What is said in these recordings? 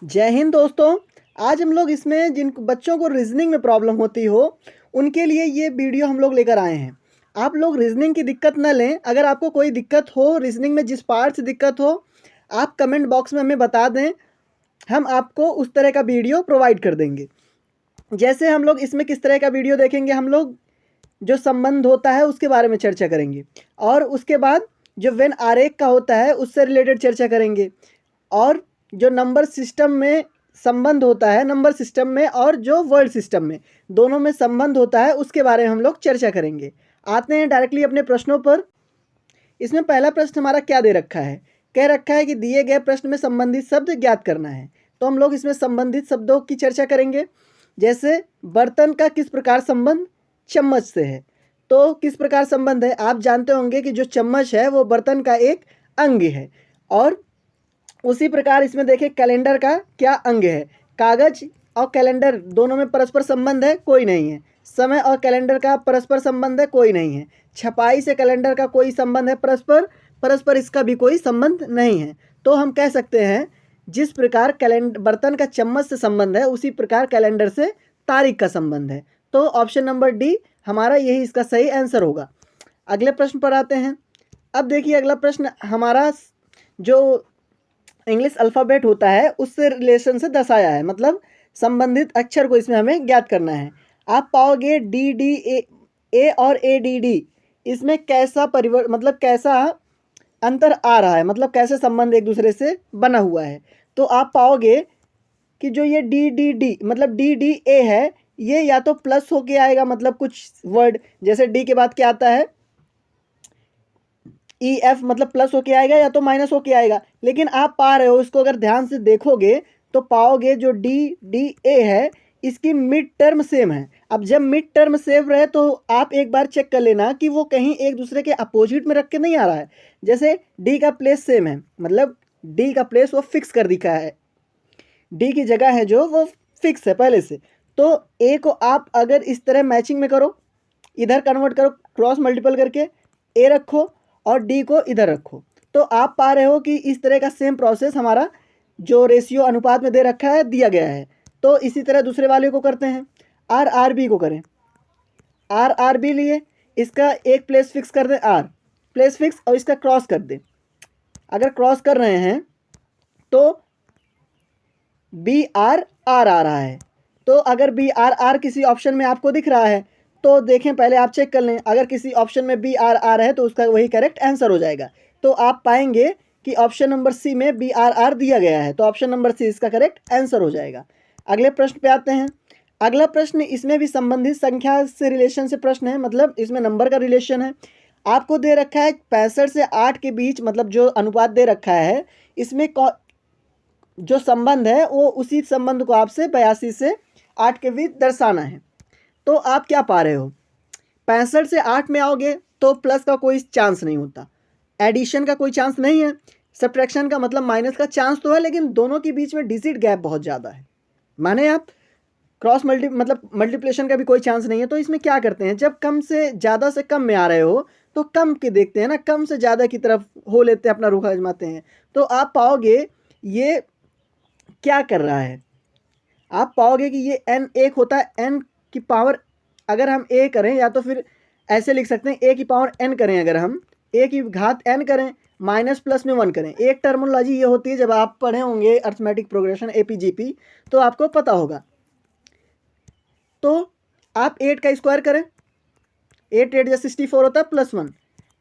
जय हिंद दोस्तों। आज हम लोग इसमें जिन बच्चों को रीजनिंग में प्रॉब्लम होती हो उनके लिए ये वीडियो हम लोग लेकर आए हैं। आप लोग रीजनिंग की दिक्कत न लें। अगर आपको कोई दिक्कत हो रीजनिंग में, जिस पार्ट से दिक्कत हो, आप कमेंट बॉक्स में हमें बता दें, हम आपको उस तरह का वीडियो प्रोवाइड कर देंगे। जैसे हम लोग इसमें किस तरह का वीडियो देखेंगे, हम लोग जो संबंध होता है उसके बारे में चर्चा करेंगे और उसके बाद जो वेन आरेख का होता है उससे रिलेटेड चर्चा करेंगे और जो नंबर सिस्टम में संबंध होता है, नंबर सिस्टम में और जो वर्ड सिस्टम में, दोनों में संबंध होता है उसके बारे में हम लोग चर्चा करेंगे। आते हैं डायरेक्टली अपने प्रश्नों पर। इसमें पहला प्रश्न हमारा क्या दे रखा है? कह रखा है कि दिए गए प्रश्न में संबंधित शब्द ज्ञात करना है। तो हम लोग इसमें संबंधित शब्दों की चर्चा करेंगे। जैसे बर्तन का किस प्रकार संबंध चम्मच से है। तो किस प्रकार संबंध है? आप जानते होंगे कि जो चम्मच है वो बर्तन का एक अंग है। और उसी प्रकार इसमें देखें कैलेंडर का क्या अंग है। कागज और कैलेंडर दोनों में परस्पर संबंध है? कोई नहीं है। समय और कैलेंडर का परस्पर संबंध है? कोई नहीं है। छपाई से कैलेंडर का कोई संबंध है परस्पर इसका भी कोई संबंध नहीं है। तो हम कह सकते हैं जिस प्रकार बर्तन का चम्मच से संबंध है उसी प्रकार कैलेंडर से तारीख का संबंध है। तो ऑप्शन नंबर डी हमारा यही इसका सही आंसर होगा। अगले प्रश्न पर आते हैं। अब देखिए अगला प्रश्न हमारा जो इंग्लिश अल्फ़ाबेट होता है उससे रिलेशन से दर्शाया है, मतलब संबंधित अक्षर को इसमें हमें ज्ञात करना है। आप पाओगे डी डी ए और ए डी डी, इसमें कैसा मतलब कैसा अंतर आ रहा है, मतलब कैसे संबंध एक दूसरे से बना हुआ है। तो आप पाओगे कि जो ये डी डी डी मतलब डी डी ए है, ये या तो प्लस होके आएगा, मतलब कुछ वर्ड जैसे डी के बाद क्या आता है ई एफ, मतलब प्लस होके आएगा या तो माइनस होके आएगा। लेकिन आप पा रहे हो इसको अगर ध्यान से देखोगे तो पाओगे जो डी डी ए है इसकी मिड टर्म सेम है। अब जब मिड टर्म सेम रहे तो आप एक बार चेक कर लेना कि वो कहीं एक दूसरे के अपोजिट में रख के नहीं आ रहा है। जैसे डी का प्लेस सेम है, मतलब डी का प्लेस वो फिक्स कर दिखा है, डी की जगह है जो वो फिक्स है पहले से। तो ए को आप अगर इस तरह मैचिंग में करो, इधर कन्वर्ट करो, क्रॉस मल्टीपल करके ए रखो और डी को इधर रखो, तो आप पा रहे हो कि इस तरह का सेम प्रोसेस हमारा जो रेशियो अनुपात में दे रखा है दिया गया है। तो इसी तरह दूसरे वाले को करते हैं, आर आर बी को करें। आर आर बी लिए इसका एक प्लेस फिक्स कर दें, आर प्लेस फिक्स, और इसका क्रॉस कर दें। अगर क्रॉस कर रहे हैं तो बी आर आर आ रहा है। तो अगर बी आर आर किसी ऑप्शन में आपको दिख रहा है तो देखें, पहले आप चेक कर लें, अगर किसी ऑप्शन में बी आर आर है तो उसका वही करेक्ट आंसर हो जाएगा। तो आप पाएंगे कि ऑप्शन नंबर सी में बी आर आर दिया गया है, तो ऑप्शन नंबर सी इसका करेक्ट आंसर हो जाएगा। अगले प्रश्न पे आते हैं। अगला प्रश्न इसमें भी संबंधित संख्या से रिलेशन से प्रश्न है, मतलब इसमें नंबर का रिलेशन है। आपको दे रखा है 65 से 8 के बीच, मतलब जो अनुपात दे रखा है इसमें जो संबंध है वो उसी संबंध को आपसे 82 से 8 के बीच दर्शाना है। तो आप क्या पा रहे हो, 65 से 8 में आओगे तो प्लस का कोई चांस नहीं होता, एडिशन का कोई चांस नहीं है, सब्ट्रैक्शन का मतलब माइनस का चांस तो है, लेकिन दोनों के बीच में डिजिट गैप बहुत ज़्यादा है। माने आप क्रॉस मतलब मल्टीप्लिकेशन का भी कोई चांस नहीं है। तो इसमें क्या करते हैं, जब कम से ज़्यादा से कम में आ रहे हो तो कम के देखते हैं ना, कम से ज़्यादा की तरफ हो लेते हैं, अपना रुख आजमाते हैं। तो आप पाओगे ये क्या कर रहा है, आप पाओगे कि ये n एक होता है, n की पावर अगर हम a करें या तो फिर ऐसे लिख सकते हैं a की पावर n करें, अगर हम a की घात n करें माइनस प्लस में 1 करें। एक टर्मिनोलॉजी ये होती है, जब आप पढ़े होंगे अर्थमेटिक प्रोग्रेशन APGP तो आपको पता होगा। तो आप 8 का स्क्वायर करें, 8 8 या 64 होता है प्लस 1,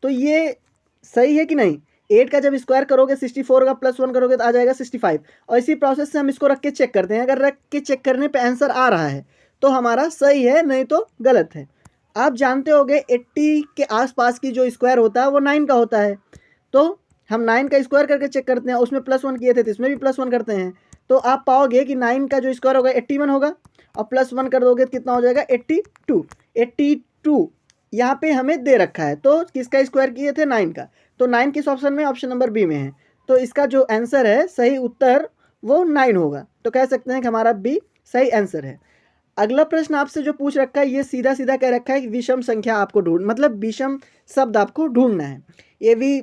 तो ये सही है कि नहीं? 8 का जब स्क्वायर करोगे 64 का प्लस 1 करोगे तो आ जाएगा 65। और इसी प्रोसेस से हम इसको रख के चेक करते हैं, अगर रख के चेक करने पे आंसर आ रहा है तो हमारा सही है, नहीं तो गलत है। आप जानते होंगे 80 के आसपास की जो स्क्वायर होता है वो 9 का होता है। तो हम 9 का स्क्वायर करके चेक करते हैं, उसमें प्लस 1 किए थे तो इसमें भी प्लस 1 करते हैं। तो आप पाओगे कि 9 का जो स्क्वायर होगा 81 होगा और प्लस 1 कर दोगे तो कितना हो जाएगा 82। 82 यहाँ पे हमें दे रखा है, तो किसका स्क्वायर किए थे 9 का, तो 9 किस ऑप्शन में, ऑप्शन नंबर बी में है। तो इसका जो आंसर है सही उत्तर वो 9 होगा। तो कह सकते हैं कि हमारा बी सही आंसर है। अगला प्रश्न आपसे जो पूछ रखा है ये सीधा सीधा कह रखा है कि विषम संख्या आपको मतलब विषम शब्द आपको ढूंढना है। ये भी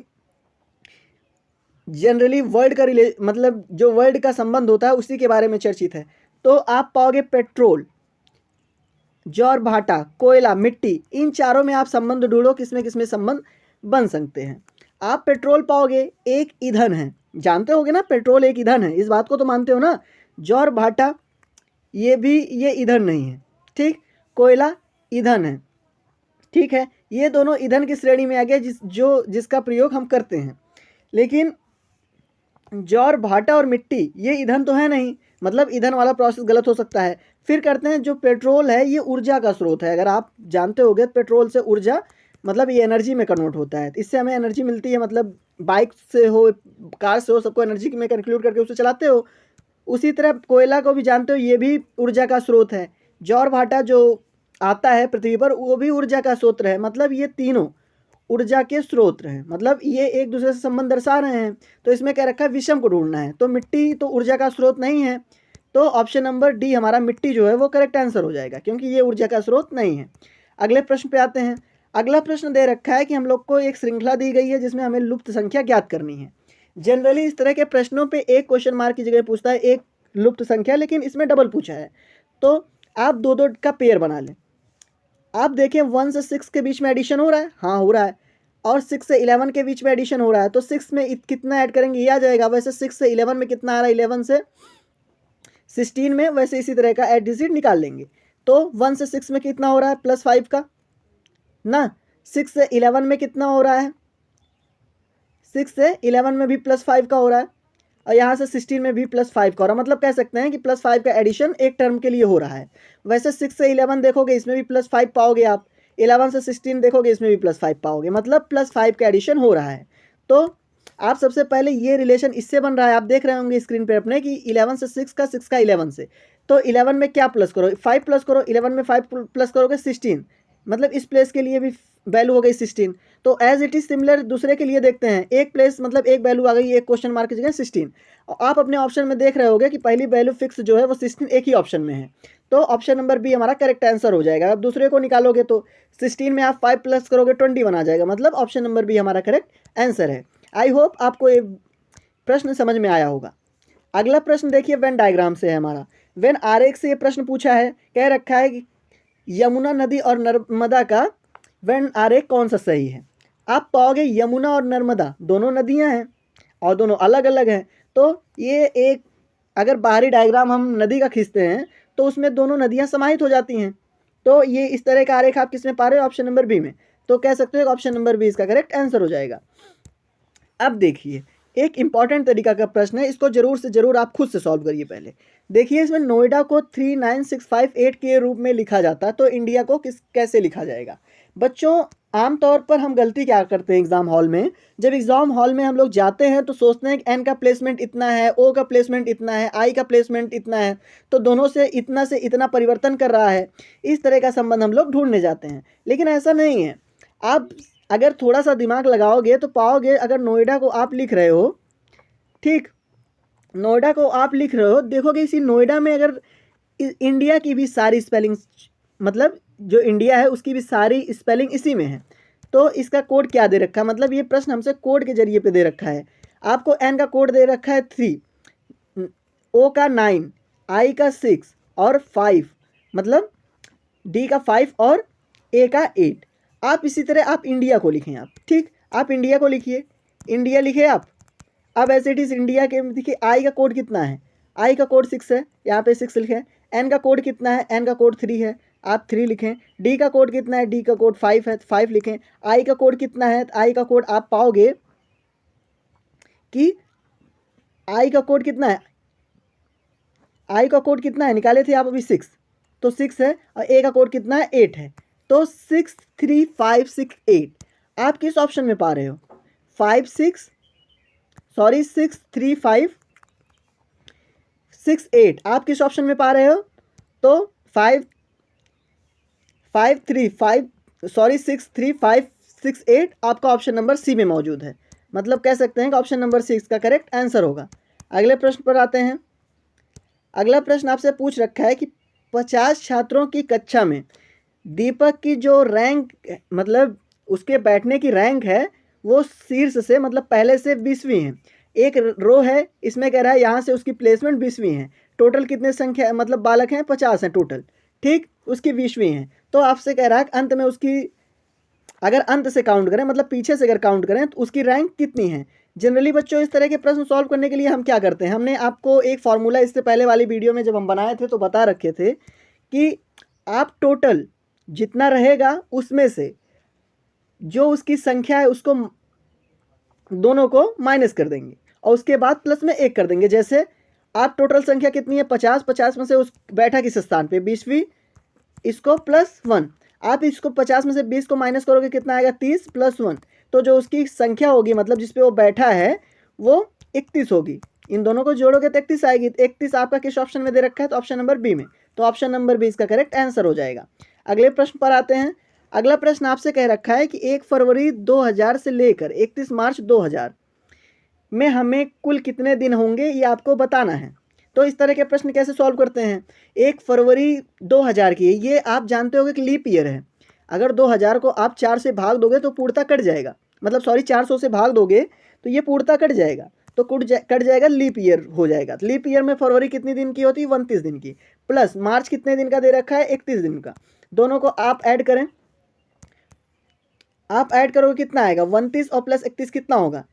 जनरली वर्ल्ड का मतलब जो वर्ल्ड का संबंध होता है उसी के बारे में चर्चित है। तो आप पाओगे पेट्रोल, ज्वार भाटा, कोयला, मिट्टी, इन चारों में आप संबंध ढूंढो किसमें किसमें संबंध बन सकते हैं। आप पेट्रोल पाओगे एक ईंधन है, जानते होगे ना पेट्रोल एक ईंधन है, इस बात को तो मानते हो ना। ज्वार भाटा ये ईंधन नहीं है, ठीक। कोयला ईंधन है, ठीक है। ये दोनों ईंधन की श्रेणी में आ गया जिसका प्रयोग हम करते हैं। लेकिन ज्वार भाटा और मिट्टी ये ईंधन तो है नहीं, मतलब ईंधन वाला प्रोसेस गलत हो सकता है। फिर करते हैं जो पेट्रोल है ये ऊर्जा का स्रोत है, अगर आप जानते होगे पेट्रोल से ऊर्जा मतलब ये एनर्जी में कन्वर्ट होता है, इससे हमें एनर्जी मिलती है, मतलब बाइक से हो कार से हो सबको एनर्जी में इंक्लूड करके उसे चलाते हो। उसी तरह कोयला को भी जानते हो ये भी ऊर्जा का स्रोत है। ज्वार भाटा जो आता है पृथ्वी पर वो भी ऊर्जा का स्रोत है, मतलब ये तीनों ऊर्जा के स्रोत हैं, मतलब ये एक दूसरे से संबंध दर्शा रहे हैं। तो इसमें क्या रखा है, विषम को ढूंढना है। तो मिट्टी तो ऊर्जा का स्रोत नहीं है, तो ऑप्शन नंबर डी हमारा मिट्टी जो है वो करेक्ट आंसर हो जाएगा, क्योंकि ये ऊर्जा का स्रोत नहीं है। अगले प्रश्न पे आते हैं। अगला प्रश्न दे रखा है कि हम लोग को एक श्रृंखला दी गई है जिसमें हमें लुप्त संख्या ज्ञात करनी है। जनरली इस तरह के प्रश्नों पे एक क्वेश्चन मार्क की जगह पूछता है एक लुप्त संख्या, लेकिन इसमें डबल पूछा है, तो आप दो दो का पेयर बना लें। आप देखें 1 से 6 के बीच में एडिशन हो रहा है, हाँ हो रहा है, और 6 से 11 के बीच में एडिशन हो रहा है, तो 6 में कितना ऐड करेंगे ये आ जाएगा। वैसे 6 से 11 में कितना आ रहा है, 11 से 16 में, वैसे इसी तरह का एड डिजिट निकाल लेंगे। तो 1 से 6 में कितना हो रहा है, +5 का ना। 6 से 11 में कितना हो रहा है, 6 से 11 में भी +5 का हो रहा है, और यहाँ से 16 में भी +5 का हो रहा है। मतलब कह सकते हैं कि +5 का एडिशन एक टर्म के लिए हो रहा है। वैसे 6 से 11 देखोगे इसमें भी +5 पाओगे आप, 11 से 16 देखोगे इसमें भी +5 पाओगे, मतलब +5 का एडिशन हो रहा है। तो आप सबसे पहले ये रिलेशन इससे बन रहा है, आप देख रहे होंगे स्क्रीन पर अपने कि 11 से 6 का, 6 का 11 से, तो 11 में क्या प्लस करो, 5 प्लस करो, 11 में 5 प्लस करोगे 16, मतलब इस प्लेस के लिए भी वैल्यू हो गई 16। तो एज इट इज सिमिलर दूसरे के लिए देखते हैं, एक प्लेस मतलब एक वैल्यू आ गई, एक क्वेश्चन मार्क की जगह 16, और आप अपने ऑप्शन में देख रहे होगे कि पहली वैल्यू फिक्स जो है वो 16 एक ही ऑप्शन में है, तो ऑप्शन नंबर बी हमारा करेक्ट आंसर हो जाएगा। अब दूसरे को निकालोगे तो 16 में आप 5 प्लस करोगे 21 आ जाएगा, मतलब ऑप्शन नंबर बी हमारा करेक्ट आंसर है। आई होप आपको ये प्रश्न समझ में आया होगा। अगला प्रश्न देखिए वेन डायग्राम से है हमारा। वेन आरेख से ये प्रश्न पूछा है, कह रखा है कि यमुना नदी और नर्मदा का वेन आरेख कौन सा सही है। आप पाओगे यमुना और नर्मदा दोनों नदियां हैं और दोनों अलग अलग हैं, तो ये एक अगर बाहरी डायग्राम हम नदी का खींचते हैं तो उसमें दोनों नदियां समाहित हो जाती हैं। तो ये इस तरह का आरेख आप किस में पा रहे हो, ऑप्शन नंबर बी में, तो कह सकते हो ऑप्शन नंबर बी इसका करेक्ट आंसर हो जाएगा। अब देखिए एक इंपॉर्टेंट तरीका का प्रश्न है, इसको जरूर से जरूर आप खुद से सॉल्व करिए। पहले देखिए इसमें नोएडा को 39658 के रूप में लिखा जाता है, तो इंडिया को कैसे लिखा जाएगा। बच्चों आमतौर पर हम गलती क्या करते हैं एग्जाम हॉल में, जब एग्जाम हॉल में हम लोग जाते हैं तो सोचते हैं कि एन का प्लेसमेंट इतना है, ओ का प्लेसमेंट इतना है, आई का प्लेसमेंट इतना है, तो दोनों से इतना परिवर्तन कर रहा है, इस तरह का संबंध हम लोग ढूंढने जाते हैं। लेकिन ऐसा नहीं है, आप अगर थोड़ा सा दिमाग लगाओगे तो पाओगे अगर नोएडा को आप लिख रहे हो, ठीक, नोएडा को आप लिख रहे हो, देखोगे इसी नोएडा में अगर इंडिया की भी सारी स्पेलिंग, मतलब जो इंडिया है उसकी भी सारी स्पेलिंग इसी में है, तो इसका कोड क्या दे रखा है, मतलब ये प्रश्न हमसे कोड के जरिए पे दे रखा है। आपको एन का कोड दे रखा है 3, ओ का 9, आई का 6 और 5, मतलब डी का 5 और ए का 8। आप इसी तरह आप इंडिया को लिखें, आप ठीक, आप इंडिया को लिखिए, इंडिया लिखे आप। अब ऐसे इट इज़ इंडिया के देखिए आई का कोड कितना है, आई का कोड 6 है, यहाँ पे 6 लिखें। एन का कोड कितना है, एन का कोड 3 है, आप 3 लिखें। डी का कोड कितना है, डी का कोड 5 है, 5 लिखें। आई का कोड कितना है, आई का कोड आप पाओगे कि आई का कोड कितना है, आई का कोड कितना है निकाले थे आप अभी 6, तो 6 है, और ए का कोड कितना है 8 है, तो 6 3 5 6 8। आप किस ऑप्शन में पा रहे हो, 6 3 5 6 8, आप किस ऑप्शन में पा रहे हो, तो 6 3 5 6 8 आपका ऑप्शन नंबर सी में मौजूद है, मतलब कह सकते हैं कि ऑप्शन नंबर 6 का करेक्ट आंसर होगा। अगले प्रश्न पर आते हैं। अगला प्रश्न आपसे पूछ रखा है कि 50 छात्रों की कक्षा में दीपक की जो रैंक, मतलब उसके बैठने की रैंक है वो शीर्ष से मतलब पहले से 20वीं है, एक रो है, इसमें कह रहा है यहाँ से उसकी प्लेसमेंट 20वीं है, टोटल कितने संख्या मतलब बालक हैं 50 हैं टोटल, ठीक, उसकी 20वीं है। तो आपसे कह रहा है अंत में उसकी, अगर अंत से काउंट करें मतलब पीछे से अगर काउंट करें तो उसकी रैंक कितनी है। जनरली बच्चों इस तरह के प्रश्न सॉल्व करने के लिए हम क्या करते हैं, हमने आपको एक फार्मूला इससे पहले वाली वीडियो में जब हम बनाए थे तो बता रखे थे कि आप टोटल जितना रहेगा उसमें से जो उसकी संख्या है उसको दोनों को माइनस कर देंगे और उसके बाद प्लस में 1 कर देंगे। जैसे आप टोटल संख्या कितनी है 50, 50 में से उस बैठा किस स्थान पे 20वीं, इसको +1, आप इसको 50 में से 20 को माइनस करोगे कितना आएगा 30 + 1, तो जो उसकी संख्या होगी मतलब जिस पे वो बैठा है वो 31 होगी। इन दोनों को जोड़ोगे तो 31 आएगी। 31 आपका किस ऑप्शन में दे रखा है, तो ऑप्शन नंबर बी में, तो ऑप्शन नंबर बी इसका करेक्ट आंसर हो जाएगा। अगले प्रश्न पर आते हैं। अगला प्रश्न आपसे कह रखा है कि 1 फरवरी 2000 से लेकर 31 मार्च 2000 में हमें कुल कितने दिन होंगे ये आपको बताना है। तो इस तरह के प्रश्न कैसे सॉल्व करते हैं, 1 फरवरी 2000 की ये आप जानते होंगे कि लीप ईयर है। अगर 2000 को आप 4 से भाग दोगे तो पूर्णतः कट जाएगा, मतलब सॉरी 400 से भाग दोगे तो ये पूर्णतः कट जाएगा, तो कट जाएगा, लीप ईयर हो जाएगा। लीप ईयर में फरवरी कितनी दिन की होती है 29 दिन की, प्लस मार्च कितने दिन का दे रखा है 31 दिन का, दोनों को आप ऐड करें, आप ऐड करोगे कितना आएगा 29 और प्लस 31 कितना होगा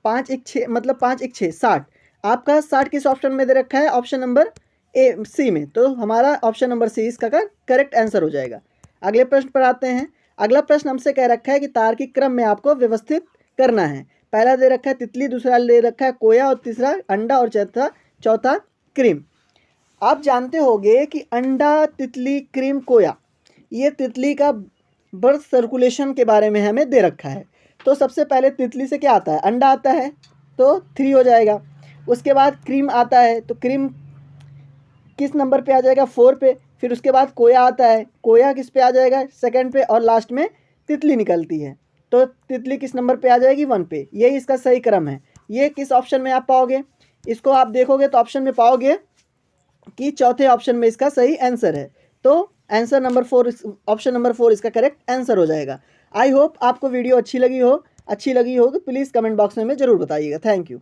5 1 6, मतलब 5 1 6 60। आपका 60 किस ऑप्शन में दे रखा है, ऑप्शन नंबर ए सी में, तो हमारा ऑप्शन नंबर सी इसका करेक्ट आंसर हो जाएगा। अगले प्रश्न पर आते हैं। अगला प्रश्न हमसे कह रखा है कि तार्किक क्रम में आपको व्यवस्थित करना है। पहला दे रखा है तितली, दूसरा दे रखा है कोया और तीसरा अंडा और चौथा क्रीम। आप जानते होंगे कि अंडा, तितली, क्रीम, कोया, ये तितली का बर्थ सर्कुलेशन के बारे में हमें दे रखा है। तो सबसे पहले तितली से क्या आता है, अंडा आता है तो 3 हो जाएगा। उसके बाद क्रीम आता है तो क्रीम किस नंबर पे आ जाएगा 4 पे। फिर उसके बाद कोया आता है, कोया किस पे आ जाएगा 2nd पे, और लास्ट में तितली निकलती है तो तितली किस नंबर पे आ जाएगी 1 पे। यही इसका सही क्रम है। ये किस ऑप्शन में आप पाओगे, इसको आप देखोगे तो ऑप्शन में पाओगे कि चौथे ऑप्शन में इसका सही आंसर है। तो आंसर नंबर 4, ऑप्शन नंबर 4 इसका करेक्ट आंसर हो जाएगा। आई होप आपको वीडियो अच्छी लगी हो तो प्लीज़ कमेंट बॉक्स में ज़रूर बताइएगा। Thank you.